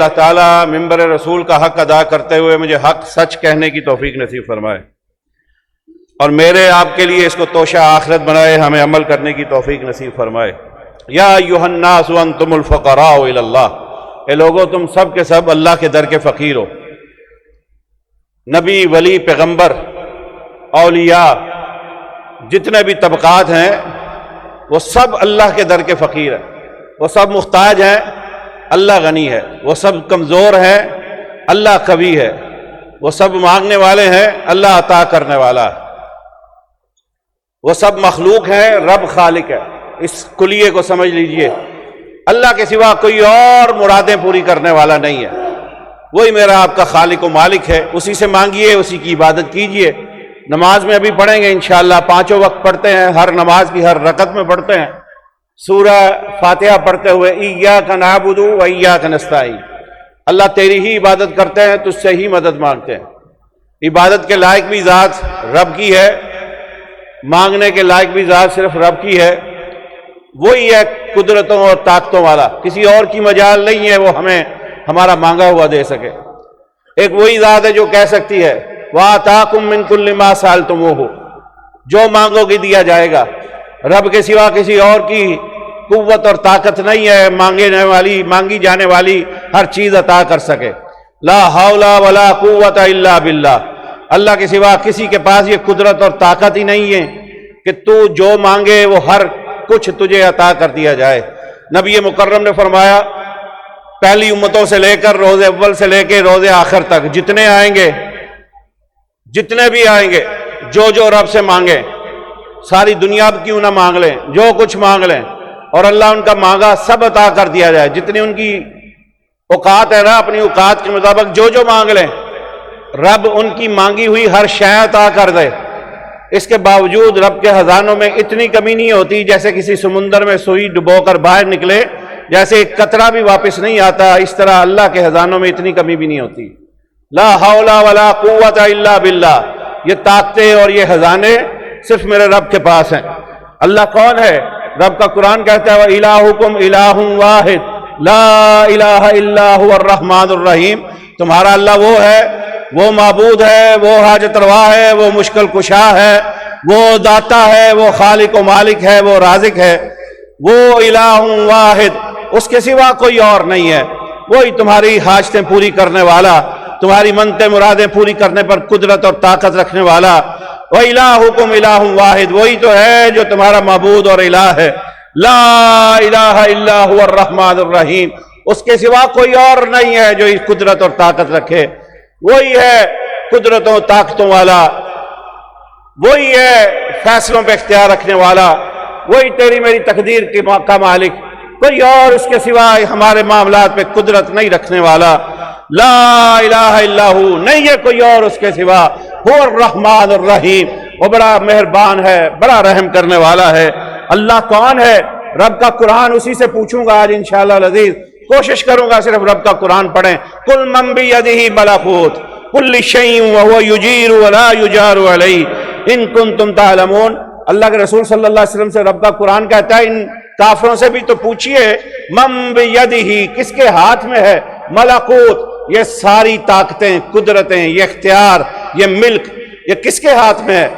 اللہ تعالیٰ منبر رسول کا حق ادا کرتے ہوئے مجھے حق سچ کہنے کی توفیق نصیب فرمائے، اور میرے آپ کے لیے اس کو توشہ آخرت بنائے، ہمیں عمل کرنے کی توفیق نصیب فرمائے۔ یا ایھا الناس انتم الفقراء الی اللہ، اے لوگو تم سب کے سب اللہ کے در کے فقیر ہو۔ نبی، ولی، پیغمبر، اولیاء، جتنے بھی طبقات ہیں وہ سب اللہ کے در کے فقیر ہیں، وہ سب محتاج ہیں، اللہ غنی ہے، وہ سب کمزور ہیں، اللہ قوی ہے، وہ سب مانگنے والے ہیں، اللہ عطا کرنے والا ہے، وہ سب مخلوق ہیں، رب خالق ہے۔ اس کلیے کو سمجھ لیجئے، اللہ کے سوا کوئی اور مرادیں پوری کرنے والا نہیں ہے، وہی میرا آپ کا خالق و مالک ہے، اسی سے مانگیے، اسی کی عبادت کیجئے۔ نماز میں ابھی پڑھیں گے انشاءاللہ، پانچوں وقت پڑھتے ہیں، ہر نماز کی ہر رکعت میں پڑھتے ہیں سورہ فاتحہ پڑھتے ہوئے ایاک نعبد و ایاک نستعین، اللہ تیری ہی عبادت کرتے ہیں، تجھ سے ہی مدد مانگتے ہیں۔ عبادت کے لائق بھی ذات رب کی ہے، مانگنے کے لائق بھی ذات صرف رب کی ہے، وہی ہے قدرتوں اور طاقتوں والا، کسی اور کی مجال نہیں ہے وہ ہمیں ہمارا مانگا ہوا دے سکے۔ ایک وہی ذات ہے جو کہہ سکتی ہے وَآتَاكُم مِّن كُلِّ مَا سَأَلْتُمُوهُ، جو مانگو گے دیا جائے گا۔ رب کے سوا کسی اور کی قوت اور طاقت نہیں ہے مانگی جانے والی ہر چیز عطا کر سکے۔ لا حول ولا قوت الا باللہ، اللہ کے سوا کسی کے پاس یہ قدرت اور طاقت ہی نہیں ہے کہ تو جو مانگے وہ ہر کچھ تجھے عطا کر دیا جائے۔ نبی مکرم نے فرمایا پہلی امتوں سے لے کر روز اول سے لے کے روز آخر تک جتنے آئیں گے، جتنے بھی آئیں گے، جو رب سے مانگے، ساری دنیا کیوں نہ مانگ لیں، جو کچھ مانگ لیں، اور اللہ ان کا مانگا سب عطا کر دیا جائے، جتنی ان کی اوقات ہے نا، اپنی اوقات کے مطابق جو مانگ لیں، رب ان کی مانگی ہوئی ہر شے عطا کر دے۔ اس کے باوجود رب کے خزانوں میں اتنی کمی نہیں ہوتی جیسے کسی سمندر میں سوئی ڈبو کر باہر نکلے، جیسے ایک قطرہ بھی واپس نہیں آتا، اس طرح اللہ کے خزانوں میں اتنی کمی بھی نہیں ہوتی۔ لا حول ولا قوت الا باللہ، یہ طاقتیں اور یہ خزانے صرف میرے رب کے پاس ہیں۔ اللہ کون ہے؟ رب کا قرآن کہتا ہے وَإِلَٰهُكُمْ إِلَٰهٌ وَاحِدٌ لَا إِلَٰهَ إِلَّا هُوَ الرَّحْمَٰنُ الرَّحِيمُ، تمہارا اللہ وہ ہے، وہ معبود ہے، وہ حاجت روا ہے، وہ مشکل کشا ہے، وہ داتا ہے، وہ خالق و مالک ہے، وہ رازق ہے، وہ الہ واحد، اس کے سوا کوئی اور نہیں ہے، وہی تمہاری حاجتیں پوری کرنے والا، تمہاری منتیں مرادیں پوری کرنے پر قدرت اور طاقت رکھنے والا۔ وَإِلَٰهُكُمْ إِلَٰهٌ واحد، وہی تو ہے جو تمہارا معبود اور الہ ہے۔ لا الہ الا هو الرحمن الرحیم، اس کے سوا کوئی اور نہیں ہے جو اس قدرت اور طاقت رکھے، وہی ہے قدرتوں طاقتوں والا، وہی ہے فیصلوں پہ اختیار رکھنے والا، وہی تیری میری تقدیر کا مالک، کوئی اور اس کے سوا ہمارے معاملات پہ قدرت نہیں رکھنے والا۔ لا الہ الا ہو، نہیں ہے کوئی اور اس کے سوا، هو الرحمن الرحیم، وہ بڑا مہربان ہے، بڑا رحم کرنے والا ہے۔ اللہ کون ہے؟ رب کا قرآن اسی سے پوچھوں گا آج انشاءاللہ العزیز، کوشش کروں گا صرف رب کا قرآن پڑھیں۔ قل من بیدہ ملکوت کل شیء وہو یجیر ولا یجار علیہ ان کنتم تعلمون، اللہ کے رسول صلی اللہ علیہ وسلم سے رب کا قرآن کہتا ہے ان کافروں سے بھی تو پوچھئے من بیدہ، کس کے ہاتھ میں ہے ملکوت، یہ ساری طاقتیں، قدرتیں، یہ اختیار، یہ ملک، یہ کس کے ہاتھ میں ہے؟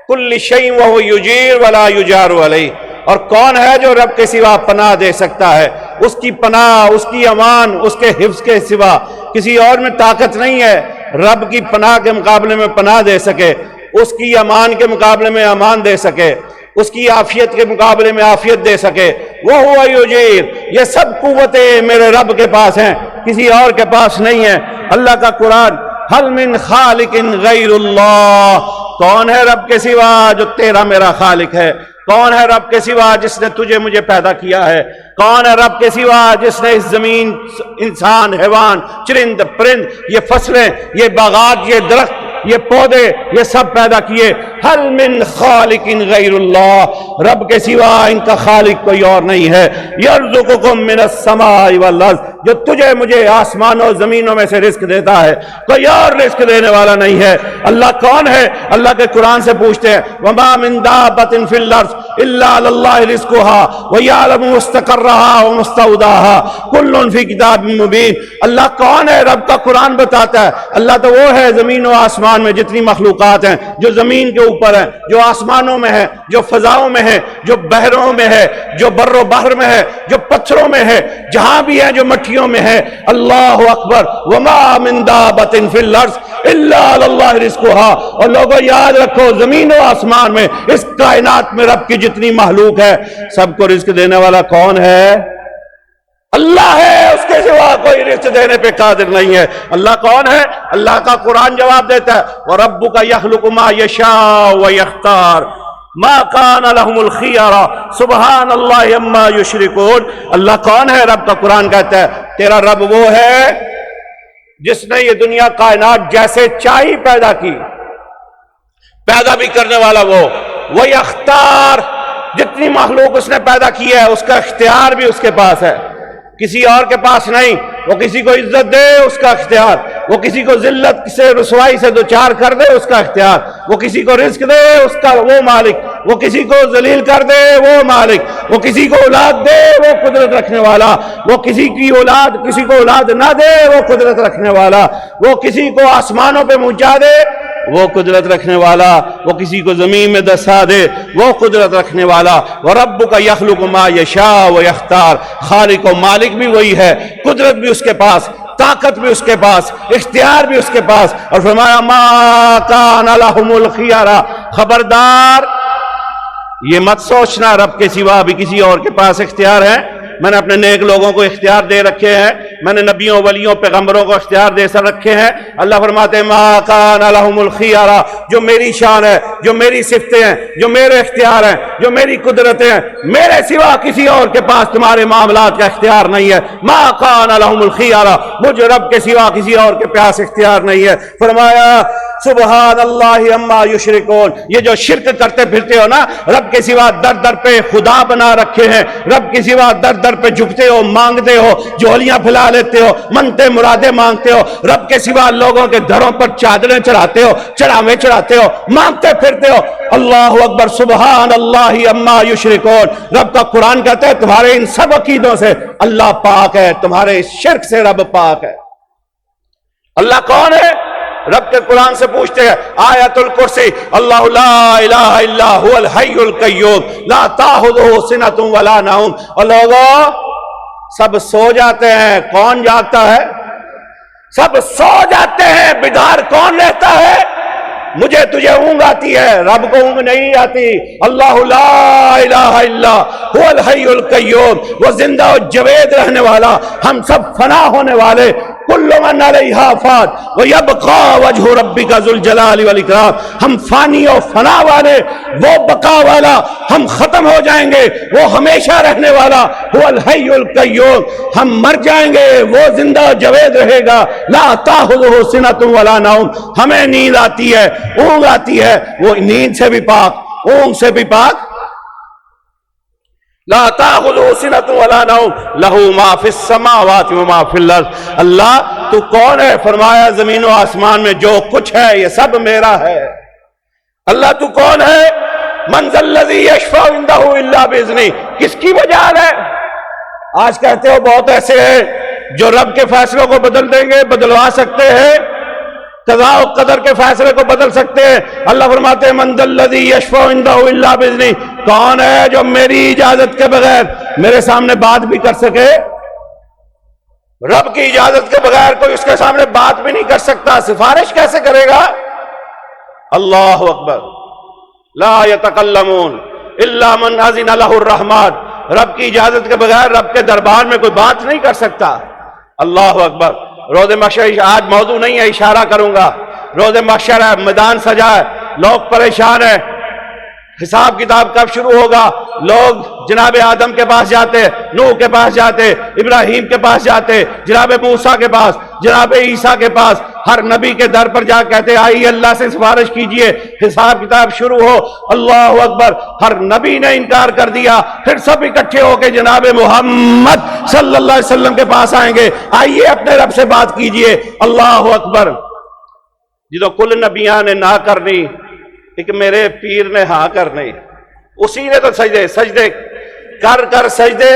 کل شیء وہو یجیر ولا یجار علیہ، اور کون ہے جو رب کے سوا پناہ دے سکتا ہے؟ اس کی پناہ، اس کی امان، اس کے حفظ کے سوا کسی اور میں طاقت نہیں ہے رب کی پناہ کے مقابلے میں پناہ دے سکے، اس کی امان کے مقابلے میں امان دے سکے، اس کی عافیت کے مقابلے میں عافیت دے سکے۔ وَهُوَ یجیر، یہ سب قوتیں میرے رب کے پاس ہیں، کسی اور کے پاس نہیں ہیں۔ اللہ کا قرآن هَلْ مِنْ خَالِقٍ غَيْرُ اللَّهِ، کون ہے رب کے سوا جو تیرا میرا خالق ہے؟ کون ہے رب کے سوا جس نے تجھے مجھے پیدا کیا ہے؟ کون ہے رب کے سوا جس نے اس زمین، انسان، حیوان، چرند، پرند، یہ فصلیں، یہ باغات، یہ درخت یہ پودے، یہ سب پیدا کیے. حل من خالق غیر اللہ، رب کے سوا ان کا خالق کوئی اور نہیں ہے. یرزقکم من السماء والارض، جو تجھے مجھے آسمانوں و زمینوں میں سے رزق دیتا ہے، کوئی اور رزق دینے والا نہیں ہے. اللہ کون ہے؟ اللہ کے قرآن سے پوچھتے ہیں وما من دابۃ فی الارض الا علی اللہ رزقها ویعلم مستقرها ومستودعها کل فی کتاب مبین. اللہ کون ہے؟ رب کا قرآن بتاتا ہے. اللہ تو وہ ہے زمین و آسمان میں جتنی مخلوقات ہیں، جو زمین کے اوپر ہیں، جو آسمانوں میں ہے، جو فضاؤں میں ہے، جو بحروں میں ہے، جو بر و بحر میں ہے، جو پتھروں میں ہے، جہاں بھی ہے، جو مٹھیوں میں ہے. اللہ اکبر. وما من دابۃ فی الارض الا علی اللہ رزقها. اور لوگوں یاد رکھو، زمین و آسمان میں، اس کائنات میں رب کی جتنی مخلوق ہے، سب کو رزق دینے والا کون ہے؟ اللہ ہے. اس کے سوا کوئی رزق دینے پہ قادر نہیں ہے. اللہ کون ہے؟ اللہ کا قرآن جواب دیتا ہے وَرَبُّكَ يَخْلُقُ مَا يَشَاءُ وَيَخْتَارُ مَا كَانَ لَهُمُ الْخِيَرَةُ سُبْحَانَ اللَّهِ عَمَّا يُشْرِكُونَ. اللہ کون ہے؟ رب کا قرآن کہتا ہے تیرا رب وہ ہے جس نے یہ دنیا کائنات جیسے چاہی پیدا کی، پیدا بھی کرنے والا وہ یختار. جتنی مخلوق اس نے پیدا کی ہے اس کا اختیار بھی اس کے پاس ہے، کسی اور کے پاس نہیں. وہ کسی کو عزت دے اس کا اختیار، وہ کسی کو ذلت سے رسوائی سے دوچار کر دے اس کا اختیار، وہ کسی کو رزق دے اس کا وہ مالک، وہ کسی کو ذلیل کر دے وہ مالک، وہ کسی کو اولاد دے وہ قدرت رکھنے والا، وہ کسی کو اولاد نہ دے وہ قدرت رکھنے والا، وہ کسی کو آسمانوں پہ پہنچا دے وہ قدرت رکھنے والا، وہ کسی کو زمین میں دسا دے وہ قدرت رکھنے والا. وَرَبُّكَ يَخْلُقُ مَا يَشَاءُ وَيَخْتَارُ. خالق و مالک بھی وہی ہے، قدرت بھی اس کے پاس، طاقت بھی اس کے پاس، اختیار بھی اس کے پاس. اور فرمایا مَا كَانَ لَهُمُ الْخِيَرَةُ. خبردار یہ مت سوچنا رب کے سوا بھی کسی اور کے پاس اختیار ہے. میں نے اپنے نیک لوگوں کو اختیار دے رکھے ہیں، میں نے نبیوں ولیوں پیغمبروں کو اختیار دے سر رکھے ہیں. اللہ فرماتے ہیں ما کان لہم الخیارہ. جو میری شان ہے، جو میری صفتیں ہیں، جو میرے اختیار ہیں، جو میری قدرتیں ہیں، میرے سوا کسی اور کے پاس تمہارے معاملات کا اختیار نہیں ہے. ما کان لہم الخیارہ. مجھ رب کے سوا کسی اور کے پاس اختیار نہیں ہے. فرمایا سبحان اللہ عما یشرکون. یہ جو شرک کرتے پھرتے ہو نا، رب کے سوا در در پہ خدا بنا رکھے ہیں، رب کے سوا در در پہ جھکتے ہو، مانگتے ہو، جھولیاں پھیلا لیتے ہو، منتے مرادیں مانگتے ہو، رب کے سوا لوگوں کے گھروں پر چادریں چڑھاتے ہو، چڑھاوے چڑھاتے ہو، مانگتے پھرتے ہو. اللہ اکبر. سبحان اللہ عما یشرکون. رب کا قرآن کہتا ہے تمہارے ان سب عقیدوں سے اللہ پاک ہے، تمہارے اس شرک سے رب پاک ہے. اللہ کون ہے؟ رب کے قرآن سے پوچھتے ہیں آیت الکرسی اللہ لا الہ الا هو الحی القیوم لا تاخذہ سنۃ ولا نوم. اور لوگوں سب سو جاتے ہیں، کون جاگتا ہے؟ سب سو جاتے ہیں، بیدار کون رہتا ہے؟ مجھے تجھے اونگ آتی ہے، رب کو اونگ نہیں آتی. اللہ لا الہ الا هو الحی القیوم. وہ زندہ و جاوید رہنے والا، ہم سب فنا ہونے والے. کل من علیہا فان ویبقى وجہ ربک ذو الجلال والاکرام. ہم فانی و فنا والے، وہ بقا والا، ہم ختم ہو جائیں گے، وہ ہمیشہ رہنے والا. هو الحی القیوم. ہم مر جائیں گے، وہ زندہ جاوید رہے گا. لا تاخذہ سنۃ ولا نوم. ہمیں نیند آتی ہے، اونگ آتی ہے، وہ نیند سے بھی پاک، اونگ سے بھی پاک. لا تاخذہ سنۃ ولا نوم لہ ما فی السماوات وما فی الارض. اللہ تو کون ہے؟ فرمایا زمین و آسمان میں جو کچھ ہے یہ سب میرا ہے. اللہ تو کون ہے؟ من ذا الذی یشفع عندہ الا باذنہ. کس کی وجہ ہے؟ آج کہتے ہو بہت ایسے ہیں جو رب کے فیصلوں کو بدل دیں گے، بدلوا سکتے ہیں، قضاء و قدر کے فیصلے کو بدل سکتے ہیں. اللہ فرماتے ہیں من ذا الذی یشفع عندہ الا باذنہ. کون ہے جو میری اجازت کے بغیر میرے سامنے بات بھی کر سکے؟ رب کی اجازت کے بغیر کوئی اس کے سامنے بات بھی نہیں کر سکتا، سفارش کیسے کرے گا؟ اللہ اکبر. لا یتکلمون الا من اذن لہ الرحمن. رب کی اجازت کے بغیر رب کے دربار میں کوئی بات نہیں کر سکتا. اللہ اکبر. روز محشر آج موضوع نہیں ہے، اشارہ کروں گا. روز محشر ہے، میدان سجا ہے، لوگ پریشان ہیں. حساب کتاب کب شروع ہوگا؟ لوگ جناب آدم کے پاس جاتے، نوح کے پاس جاتے، ابراہیم کے پاس جاتے، جناب موسیٰ کے پاس، جناب عیسیٰ کے پاس. ہر نبی کے در پر جا کہتے آئیے اللہ سے سفارش کیجئے، حساب کتاب شروع ہو۔ اللہ اکبر، ہر نبی نے انکار کر دیا، پھر سب اکٹھے ہو کے جناب محمد صلی اللہ علیہ وسلم کے پاس آئیں گے، آئیے اپنے رب سے بات کیجئے۔ اللہ اکبر، جدو کل نبیاں نے نہ کرنی، ایک میرے پیر نے ہاں کرنی، اسی نے تو سجدے کر کر سجدے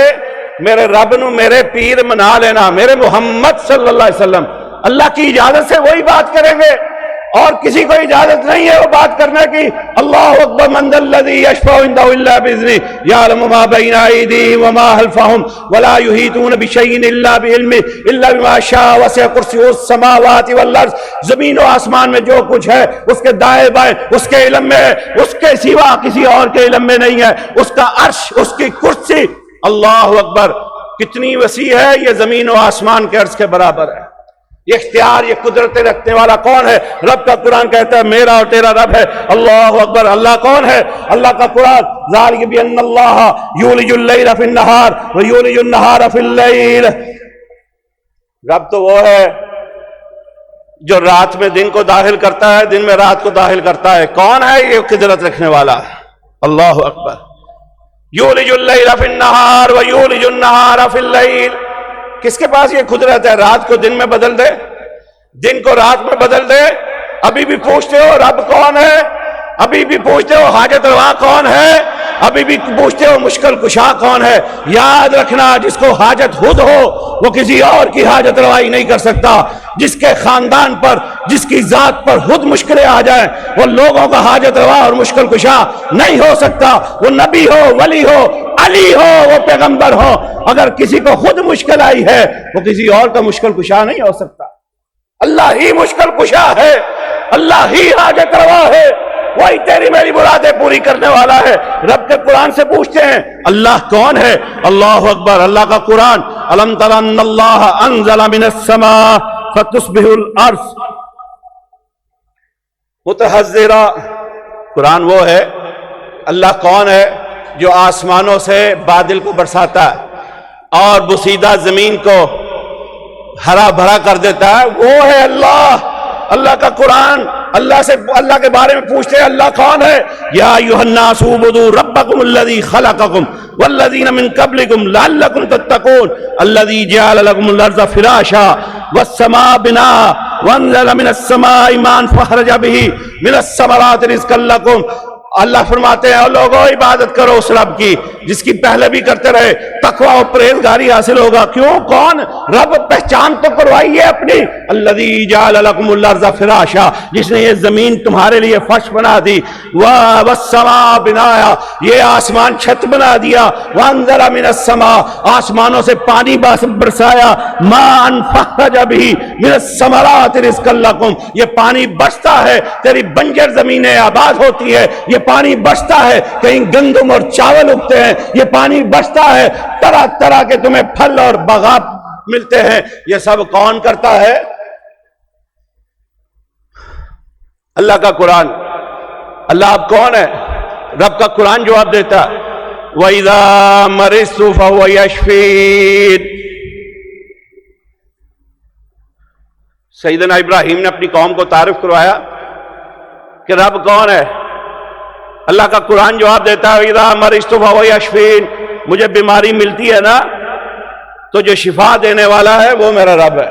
میرے رب نو میرے پیر منا لینا، میرے محمد صلی اللہ علیہ وسلم اللہ کی اجازت سے وہی بات کریں گے، اور کسی کو اجازت نہیں ہے وہ بات کرنے کی۔ اللہ اکبر، من ذا الذی یشفع عنده الا باذنہ یعلم ما بین ایدیہم وما خلفہم ولا یحیطون بشیء الا بعلمہ الا بما شاء وسع کرسیہ السماوات والارض، زمین و آسمان میں جو کچھ ہے اس کے دائیں بائیں اس کے علم میں ہے، اس کے سوا کسی اور کے علم میں نہیں ہے۔ اس کا عرش، اس کی کرسی، اللہ اکبر، کتنی وسیع ہے، یہ زمین و آسمان کے عرض کے برابر ہے۔ یہ اختیار، یہ قدرتیں رکھنے والا کون ہے؟ رب کا قرآن کہتا ہے میرا اور تیرا رب ہے۔ اللہ اکبر، اللہ کون ہے؟ اللہ کا قرآن، ذالک بان اللہ یولج اللیل فی النہار ویولج النہار فی اللیل، رب تو وہ ہے جو رات میں دن کو داخل کرتا ہے، دن میں رات کو داخل کرتا ہے۔ کون ہے یہ قدرت رکھنے والا؟ اللہ اکبر، یولج اللیل فی النہار ویولج النہار فی اللیل، کس کے پاس یہ قدرت ہے؟ رات کو دن میں بدل دے، دن کو رات میں بدل دے۔ ابھی بھی پوچھتے ہو رب کون ہے؟ ابھی بھی پوچھتے ہو حاجت روا کون ہے؟ ابھی بھی پوچھتے ہو مشکل کشا کون ہے؟ یاد رکھنا، جس کو حاجت خود ہو وہ کسی اور کی حاجت روائی نہیں کر سکتا۔ جس کے خاندان پر، جس کی ذات پر خود مشکلیں آ جائیں، وہ لوگوں کا حاجت روا اور مشکل کشا نہیں ہو سکتا۔ وہ نبی ہو، ولی ہو، علی ہو، وہ پیغمبر ہو، اگر کسی کو خود مشکل آئی ہے وہ کسی اور کا مشکل کشا نہیں ہو سکتا۔ اللہ ہی مشکل کشا ہے، اللہ ہی حاجت روا ہے، وہی تیری میری مرادیں پوری کرنے والا ہے۔ رب کے قرآن سے پوچھتے ہیں اللہ کون ہے؟ اللہ اکبر، اللہ کا قرآن، الم تر ان اللہ انزل من السماء فتصبح الارض متحذرا، قرآن وہ ہے، اللہ کون ہے جو آسمانوں سے بادل کو برساتا ہے اور بسیدہ زمین کو ہرا بھرا کر دیتا ہے، وہ ہے اللہ۔ اللہ کا قرآن اللہ سے، اللہ کے بارے میں پوچھتے ہیں اللہ کون ہے؟ یا ایھا الناس اعبدوا ربکم الذی خلقکم والذین من قبلکم لعلکم تتقون الذی جعل لکم الارض فراشا والسماء بناء وانزل من السماء ماء فاخرج به من الثمرات رزقا لکم۔ اللہ فرماتے ہیں اے لوگو عبادت کرو اس رب کی جس کی پہلے بھی کرتے رہے، تقوی و پرہیزگاری حاصل ہوگا۔ کیوں؟ کون؟ رب پہچان تو کروائیے اپنی، الذی جعل لکم الارض فراشا، جس نے یہ زمین تمہارے لیے فرش بنا دی، والسماء بنایا، یہ آسمان چھت بنا دیا، وانزل من السماء، آسمانوں سے پانی برسایا، ماء فاخرج به من الثمرات رزقا لکم، یہ پانی برستا ہے، تیری بنجر زمینیں آباد ہوتی ہے، یہ پانی برستا ہے، کہیں گندم اور چاول اگتے ہیں، یہ پانی برستا ہے، طرح طرح کے تمہیں پھل اور باغات ملتے ہیں۔ یہ سب کون کرتا ہے؟ اللہ کا قرآن۔ اللہ اب کون ہے؟ رب کا قرآن جواب دیتا ہے وَإِذَا مَرِضْتُ فَهُوَ يَشْفِينِ۔ سیدنا ابراہیم نے اپنی قوم کو تعارف کروایا کہ رب کون ہے۔ اللہ کا قرآن جواب دیتا ہے وَإِذَا مَرِضْتُ فَهُوَ يَشْفِينِ، مجھے بیماری ملتی ہے نا تو جو شفا دینے والا ہے وہ میرا رب ہے۔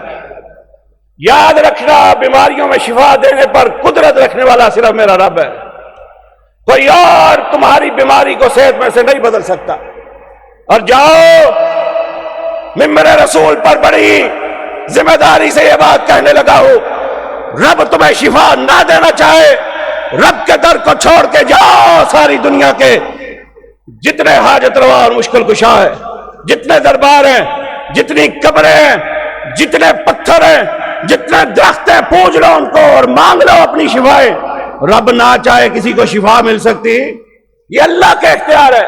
یاد رکھنا، بیماریوں میں شفا دینے پر قدرت رکھنے والا صرف میرا رب ہے، کوئی اور تمہاری بیماری کو صحت میں سے نہیں بدل سکتا۔ اور جاؤ ممبر رسول پر بڑی ذمہ داری سے یہ بات کہنے لگا ہوں، رب تمہیں شفا نہ دینا چاہے، رب کے در کو چھوڑ کے جاؤ، ساری دنیا کے جتنے حاجت روا اور مشکل کشا ہے، جتنے دربار ہیں، جتنی قبریں ہیں، جتنے پتھر ہیں، جتنے درخت ہیں، پوج لو ان کو اور مانگ لو اپنی شفائیں۔ رب نہ چاہے کسی کو شفا مل سکتی؟ یہ اللہ کا اختیار ہے،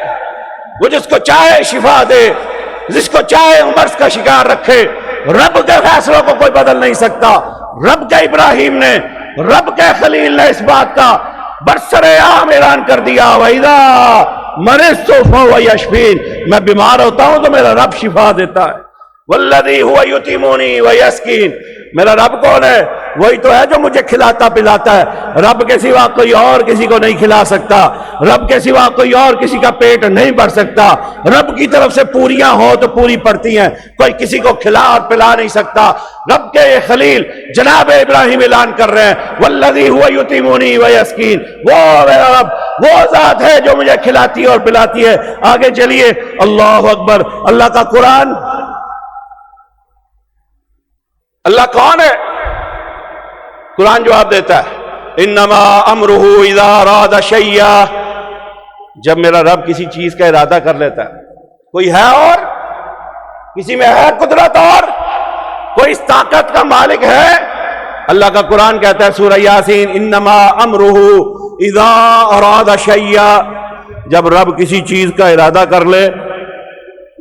وہ جس کو چاہے شفا دے، جس کو چاہے مرض کا شکار رکھے۔ رب کے فیصلوں کو کوئی بدل نہیں سکتا۔ رب کے ابراہیم نے، رب کے خلیل نے اس بات کا برسر عام اعلان کر دیا وَإِذَا مَرِضْتُ فَهُوَ يَشْفِينِ، میں بیمار ہوتا ہوں تو میرا رب شفا دیتا ہے۔ وَالَّذِي هُوَ يُطْعِمُنِي وَيَسْقِينِ، میرا رب کون ہے؟ وہی تو ہے جو مجھے کھلاتا پلاتا ہے. رب کے سوا کوئی اور کسی کو نہیں کھلا سکتا، رب کے سوا کوئی اور کسی کا پیٹ نہیں بھر سکتا. رب کی طرف سے پوریاں ہو تو پوری پڑتی ہیں، کوئی کسی کو کھلا اور پلا نہیں سکتا. رب کے یہ خلیل جناب ابراہیم اعلان کر رہے ہیں والذی هو یطعمنی ویسقین، وہ میرا رب وہ ذات ہے جو مجھے کھلاتی ہے اور پلاتی ہے. آگے چلیے، اللہ اکبر. اللہ کا قرآن، اللہ کون ہے؟ قرآن جواب دیتا ہے انما امرہ اذا اراد شیئا، جب میرا رب کسی چیز کا ارادہ کر لیتا ہے. کوئی ہے اور کسی میں ہے قدرت اور کوئی اس طاقت کا مالک ہے؟ اللہ کا قرآن کہتا ہے سورہ یاسین انما امرہ اذا اراد شیئا، جب رب کسی چیز کا ارادہ کر لے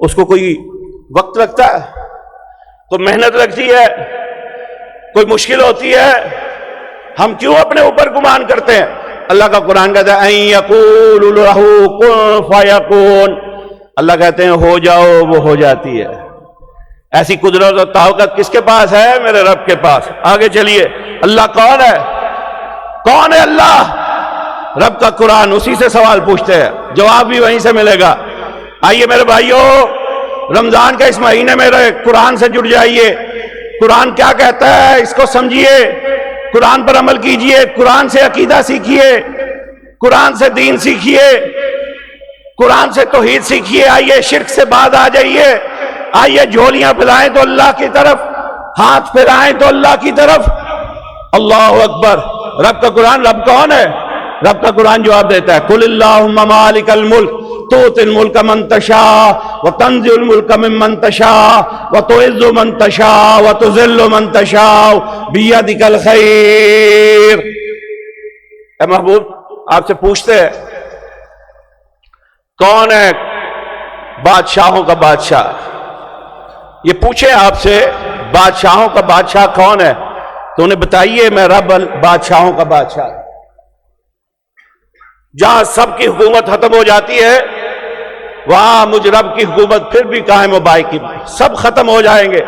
اس کو کوئی وقت لگتا ہے، تو محنت لگتی ہے، کوئی مشکل ہوتی ہے. ہم کیوں اپنے اوپر گمان کرتے ہیں؟ اللہ کا قرآن کہتا ہے ان یقول لہ کن فیکون، اللہ کہتے ہیں ہو جاؤ وہ ہو جاتی ہے. ایسی قدرت اور طاقت کس کے پاس ہے؟ میرے رب کے پاس. آگے چلیے، اللہ کون ہے؟ کون ہے اللہ؟ رب کا قرآن، اسی سے سوال پوچھتے ہیں، جواب بھی وہیں سے ملے گا. آئیے میرے بھائیوں، رمضان کے اس مہینے میں قرآن سے جڑ جائیے. قرآن کیا کہتا ہے اس کو سمجھیے، قرآن پر عمل کیجئے، قرآن سے عقیدہ سیکھیے، قرآن سے دین سیکھیے، قرآن سے توحید سیکھیے. آئیے شرک سے بعد آ جائیے. آئیے جھولیاں پھیلائیں تو اللہ کی طرف، ہاتھ پھیلائیں تو اللہ کی طرف. اللہ اکبر. رب کا قرآن، رب کون ہے؟ رب کا قرآن جواب دیتا ہے قل اللہم مالک الملک تؤتی الملک من تشاء وتنزع الملک ممن تشاء وتعز من تشاء وتذل من تشاء بیدک الخیر. اے محبوب، آپ سے پوچھتے ہیں کون ہے بادشاہوں کا بادشاہ؟ یہ پوچھیں آپ سے بادشاہوں کا بادشاہ کون ہے تو انہیں بتائیے میں رب بادشاہوں کا بادشاہ. جہاں سب کی حکومت ختم ہو جاتی ہے وہاں مجھ رب کی حکومت پھر بھی قائم و باقی. سب ختم ہو جائیں گے،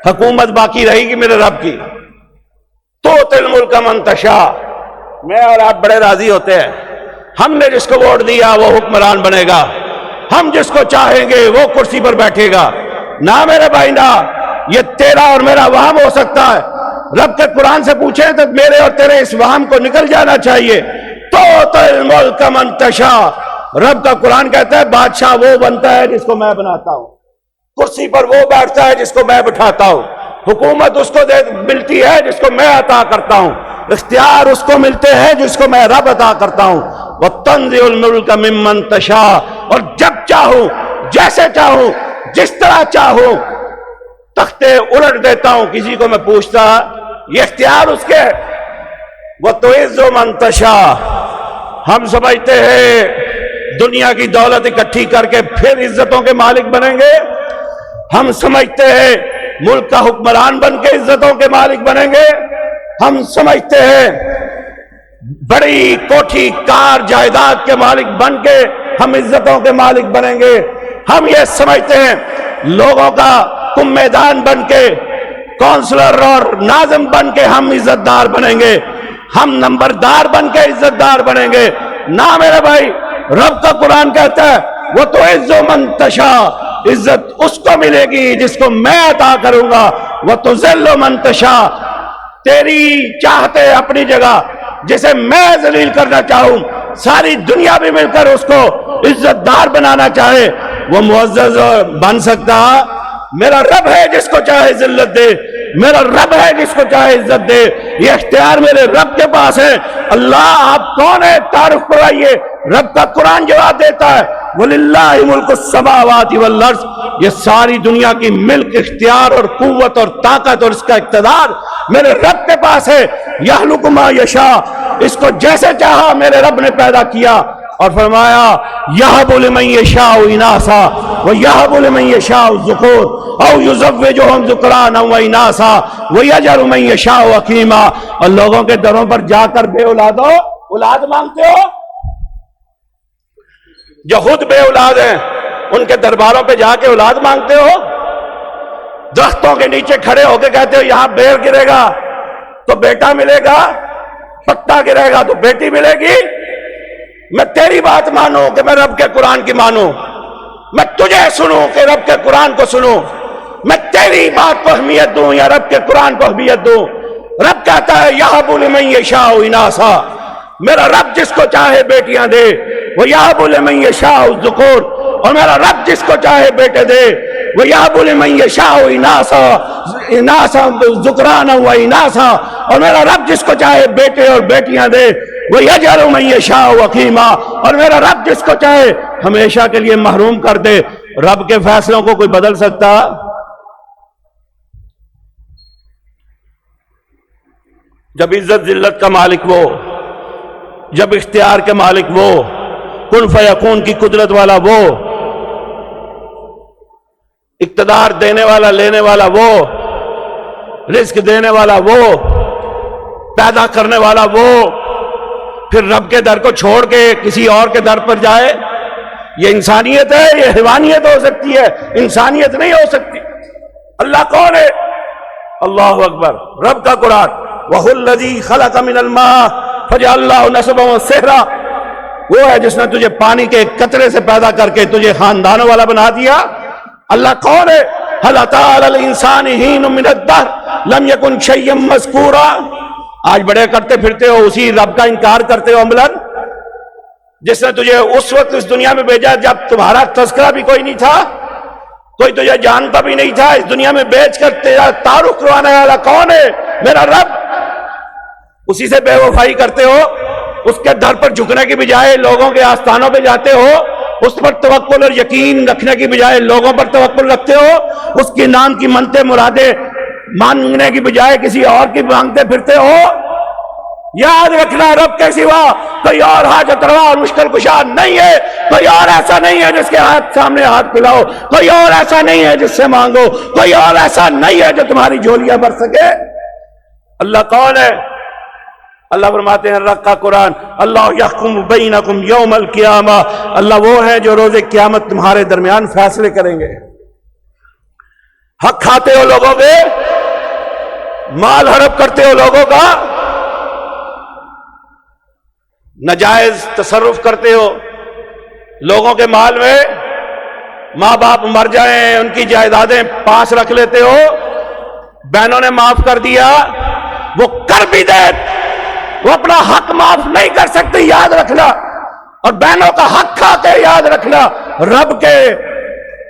حکومت باقی رہے گی میرے رب کی. تؤتی الملک من تشاء، میں اور آپ بڑے راضی ہوتے ہیں. ہم نے جس کو ووٹ دیا وہ حکمران بنے گا، ہم جس کو چاہیں گے وہ کرسی پر بیٹھے گا. نہ میرے بھائی نہ، یہ تیرا اور میرا وہم ہو سکتا ہے. رب کے قرآن سے پوچھیں تو میرے اور تیرے اس وہم کو نکل جانا چاہیے. تؤتی الملک من تشاء، رب کا قرآن کہتا ہے بادشاہ وہ بنتا ہے جس کو میں بناتا ہوں، کرسی پر وہ بیٹھتا ہے جس کو میں بٹھاتا ہوں، حکومت اس کو ملتی ہے جس کو میں عطا کرتا ہوں، اختیار اس کو ملتے ہیں جس کو میں رب عطا کرتا ہوں. وَتَنزِعُ الْمُلْكَ مِمَّن تَشَاءُ، اور جب چاہوں، جیسے چاہوں، جس طرح چاہوں تختے الٹ دیتا ہوں. کسی کو میں پوچھتا یہ اختیار اس کے. وَتُعِزُّ مَن تَشَاءُ، ہم سمجھتے ہیں دنیا کی دولت اکٹھی کر کے پھر عزتوں کے مالک بنیں گے. ہم سمجھتے ہیں ملک کا حکمران بن کے عزتوں کے مالک بنیں گے. ہم سمجھتے ہیں بڑی کوٹھی کار جائیداد کے مالک بن کے ہم عزتوں کے مالک بنیں گے. ہم یہ سمجھتے ہیں لوگوں کا کم میدان بن کے، کونسلر اور ناظم بن کے ہم عزت دار بنیں گے، ہم نمبردار بن کے عزت دار بنیں گے. نہ میرے بھائی، رب کا قرآن کہتا ہے وہ تو عز من تشاء، عزت اس کو ملے گی جس کو میں عطا کروں گا. وہ تو ذل من تشاء، تیری چاہتے اپنی جگہ، جسے میں ذلیل کرنا چاہوں ساری دنیا بھی مل کر اس کو عزت دار بنانا چاہے وہ معزز بن سکتا. میرا رب ہے جس کو چاہے ذلت دے، میرا رب ہے جس کو چاہے عزت دے. یہ اختیار میرے رب کے پاس ہے. اللہ آپ کون ہے؟ تعارف کرائیے. رب کا قرآن جواب دیتا ہے وَلِلَّهِ مُلْكُ السَّمَاوَاتِ وَالْأَرْضِ، یہ ساری دنیا کی ملک، اختیار اور قوت اور طاقت اور اس کا اقتدار میرے رب کے پاس ہے. يَخْلُقُ مَا يَشَاءُ، اس کو جیسے چاہا میرے رب نے پیدا کیا اور فرمایا يَهَبُ لِمَن يَشَاءُ إِنَاثًا وَيَهَبُ لِمَن يَشَاءُ الذُّكُورَ أَوْ يُزَوِّجُهُمْ ذُكْرَانًا وَإِنَاثًا وَيَجْعَلُ مَن يَشَاءُ عَقِيمًا. اور لوگوں کے دروں پر جا کر بے اولاد مانگتے ہو، جو خود بے اولاد ہیں ان کے درباروں پہ جا کے اولاد مانگتے ہو. درختوں کے نیچے کھڑے ہو کے کہتے ہو یہاں بیر گرے گا تو بیٹا ملے گا، پتا گرے گا تو بیٹی ملے گی؟ میں تیری بات مانوں کہ میں رب کے قرآن کی مانوں، میں تجھے سنوں کہ رب کے قرآن کو سنوں، میں تیری بات کو اہمیت دوں یا رب کے قرآن کو اہمیت دوں؟ رب کہتا ہے یہب لمن یشاء اناثا، میرا رب جس کو چاہے بیٹیاں دے، وہ یہب لمن یشاء الذکور، اور میرا رب جس کو چاہے بیٹے دے، وہ یہب لمن یشاء اناثا ذکرانا و اناثا، اور میرا رب جس کو چاہے بیٹے اور بیٹیاں دے، وہ یجعل من یشاء عقیما، اور میرا رب جس کو چاہے ہمیشہ کے لیے محروم کر دے۔ رب کے فیصلوں کو کوئی بدل سکتا؟ جب عزت ذلت کا مالک وہ، جب اختیار کے مالک وہ، کن فیکون کی قدرت والا وہ، اقتدار دینے والا لینے والا وہ، رزق دینے والا وہ، پیدا کرنے والا وہ، پھر رب کے در کو چھوڑ کے کسی اور کے در پر جائے؟ یہ انسانیت ہے؟ یہ حیوانیت ہو سکتی ہے، انسانیت نہیں ہو سکتی۔ اللہ کون ہے؟ اللہ اکبر۔ رب کا قرآن وَهُوَ الَّذِي خَلَقَ مِنَ الْمَاءِ فَجَعَلَهُ نَسَبًا وَصِهْرًا، وہ ہے جس نے تجھے پانی کے ایک قطرے سے پیدا کر کے تجھے خاندانوں والا بنا دیا۔ اللہ کون ہے؟ هَلْ أَتَىٰ عَلَى الْإِنسَانِ حِینٌ مِّنَ الدَّهْرِ لَمْ يَكُنْ شَيْئًا مَّذْكُورًا، آج بڑے کرتے پھرتے ہو، اسی رب کا انکار کرتے ہو عملاً، جس نے تجھے اس وقت اس دنیا میں بھیجا جب تمہارا تذکرہ بھی کوئی نہیں تھا، کوئی تجھے جانتا بھی نہیں تھا، اس دنیا میں بیچ کر تیرا تعارف کروانے والا کون ہے؟ میرا رب۔ اسی سے بے وفائی کرتے ہو، اس کے در پر جھکنے کی بجائے لوگوں کے آستانوں پہ جاتے ہو، اس پر توکل اور یقین رکھنے کی بجائے لوگوں پر توکل رکھتے ہو، اس کے نام کی منتیں مرادیں مانگنے کی بجائے کسی اور کی مانگتے پھرتے ہو۔ یاد رکھنا رب کے سوا کوئی اور حاجت روا اور مشکل کشا نہیں ہے، کوئی اور ایسا نہیں ہے جس کے سامنے ہاتھ پھیلاؤ، کوئی اور ایسا نہیں ہے جس سے مانگو، کوئی اور ایسا نہیں ہے جو تمہاری جھولیاں بھر سکے۔ اللہ کون ہے؟ اللہ فرماتے ہیں رب کا قرآن اللہ یحکم بینکم یوم القیامہ، اللہ وہ ہے جو روز قیامت تمہارے درمیان فیصلے کریں گے۔ حق کھاتے ہو لوگوں کے، مال ہڑپ کرتے ہو لوگوں کا، ناجائز تصرف کرتے ہو لوگوں کے مال میں، ماں باپ مر جائیں ان کی جائیدادیں پاس رکھ لیتے ہو، بہنوں نے معاف کر دیا، وہ کر بھی دے وہ اپنا حق معاف نہیں کر سکتے، یاد رکھنا، اور بہنوں کا حق کھا کے یاد رکھنا رب کے